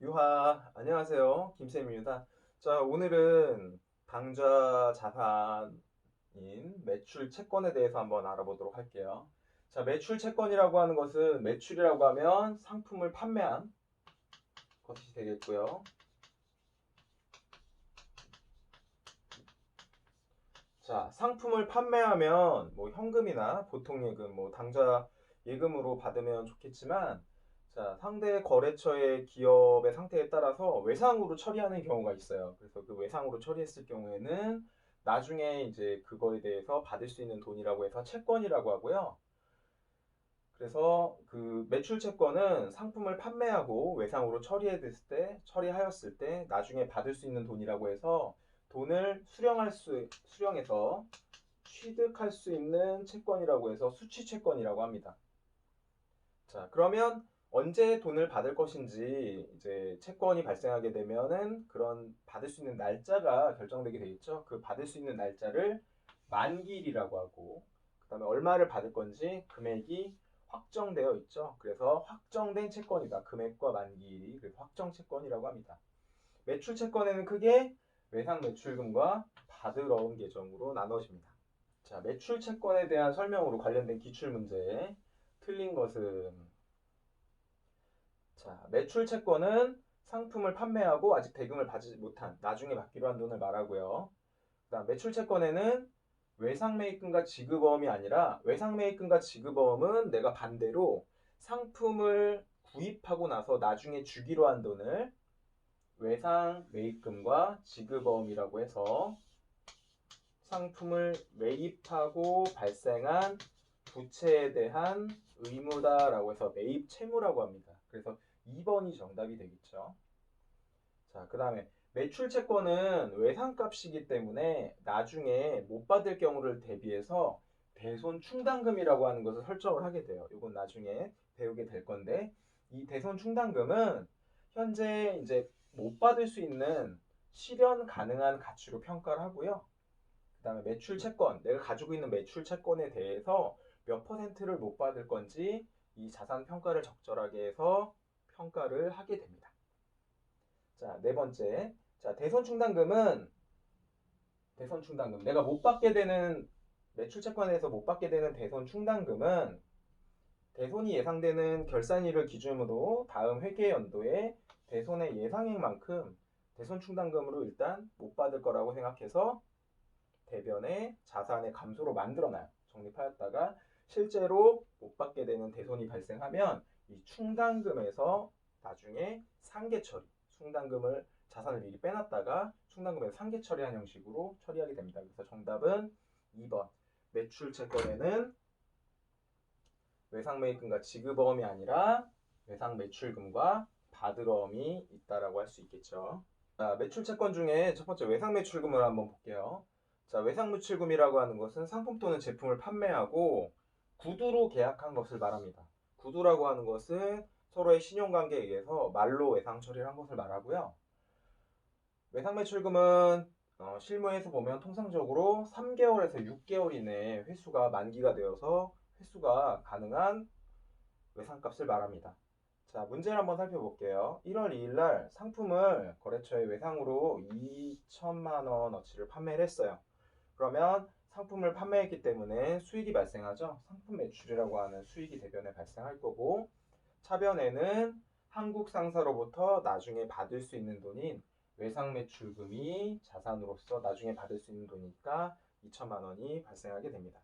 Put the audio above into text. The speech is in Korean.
유하, 안녕하세요. 김쌤입니다. 자, 오늘은 당좌 자산인 매출 채권에 대해서 한번 알아보도록 할게요. 자, 매출 채권이라고 하는 것은 매출이라고 하면 상품을 판매한 것이 되겠고요. 자, 상품을 판매하면 뭐 현금이나 보통 예금, 뭐 당좌 예금으로 받으면 좋겠지만, 자, 상대 거래처의 기업의 상태에 따라서 외상으로 처리하는 경우가 있어요. 그래서 그 외상으로 처리했을 경우에는 나중에 이제 그거에 대해서 받을 수 있는 돈이라고 해서 채권이라고 하고요. 그래서 그 매출 채권은 상품을 판매하고 외상으로 처리하였을 때 나중에 받을 수 있는 돈이라고 해서 돈을 수령해서 취득할 수 있는 채권이라고 해서 수취 채권이라고 합니다. 자, 그러면 언제 돈을 받을 것인지 이제 채권이 발생하게 되면은 그런 받을 수 있는 날짜가 결정되게 되겠죠. 그 받을 수 있는 날짜를 만기일이라고 하고, 그다음에 얼마를 받을 건지 금액이 확정되어 있죠. 그래서 확정된 채권이다. 금액과 만기일이 그래서 확정 채권이라고 합니다. 매출 채권에는 크게 외상 매출금과 받으러 온 계정으로 나눠집니다. 자, 매출 채권에 대한 설명으로 관련된 기출 문제. 틀린 것은, 자, 매출 채권은 상품을 판매하고 아직 대금을 받지 못한 나중에 받기로 한 돈을 말하고요. 그다음 매출 채권에는 외상 매입금과 지급어음이 아니라 외상 매입금과 지급어음은 내가 반대로 상품을 구입하고 나서 나중에 주기로 한 돈을 외상 매입금과 지급어음이라고 해서 상품을 매입하고 발생한 부채에 대한 의무다라고 해서 매입 채무라고 합니다. 그래서 2번이 정답이 되겠죠. 자, 그 다음에 매출 채권은 외상값이기 때문에 나중에 못 받을 경우를 대비해서 대손 충당금이라고 하는 것을 설정을 하게 돼요. 이건 나중에 배우게 될 건데 이 대손 충당금은 현재 이제 못 받을 수 있는 실현 가능한 가치로 평가를 하고요. 그다음에 매출 채권, 내가 가지고 있는 매출 채권에 대해서 몇 퍼센트를 못 받을 건지 이 자산 평가를 적절하게 해서 평가를 하게 됩니다. 자, 네 번째. 자, 대손 충당금. 내가 못 받게 되는 매출 채권에서 못 받게 되는 대손 충당금은 대손이 예상되는 결산일을 기준으로 다음 회계 연도에 대손의 예상액만큼 대손 충당금으로 일단 못 받을 거라고 생각해서 대변의 자산의 감소로 만들어놔요. 적립하였다가 실제로 못 받게 되는 대손이 발생하면 이 충당금에서 나중에 상계 처리, 충당금을 자산을 미리 빼놨다가 충당금에서 상계 처리한 형식으로 처리하게 됩니다. 그래서 정답은 2번. 매출 채권에는 외상 매입금과 지급어음이 아니라 외상 매출금과 받으러음이 있다라고 할 수 있겠죠. 자, 매출 채권 중에 첫 번째 외상 매출금을 한번 볼게요. 자, 외상 매출금이라고 하는 것은 상품 또는 제품을 판매하고 구두로 계약한 것을 말합니다. 구두라고 하는 것은 서로의 신용관계에 의해서 말로 외상 처리를 한 것을 말하고요. 외상 매출금은 실무에서 보면 통상적으로 3개월에서 6개월 이내에 회수가 만기가 되어서 회수가 가능한 외상값을 말합니다. 자, 문제를 한번 살펴볼게요. 1월 2일 날 상품을 거래처에 외상으로 2천만 원어치를 판매를 했어요. 그러면 상품을 판매했기 때문에 수익이 발생하죠. 상품 매출이라고 하는 수익이 대변에 발생할 거고, 차변에는 한국 상사로부터 나중에 받을 수 있는 돈인 외상 매출금이 자산으로서 나중에 받을 수 있는 돈이니까 2천만 원이 발생하게 됩니다.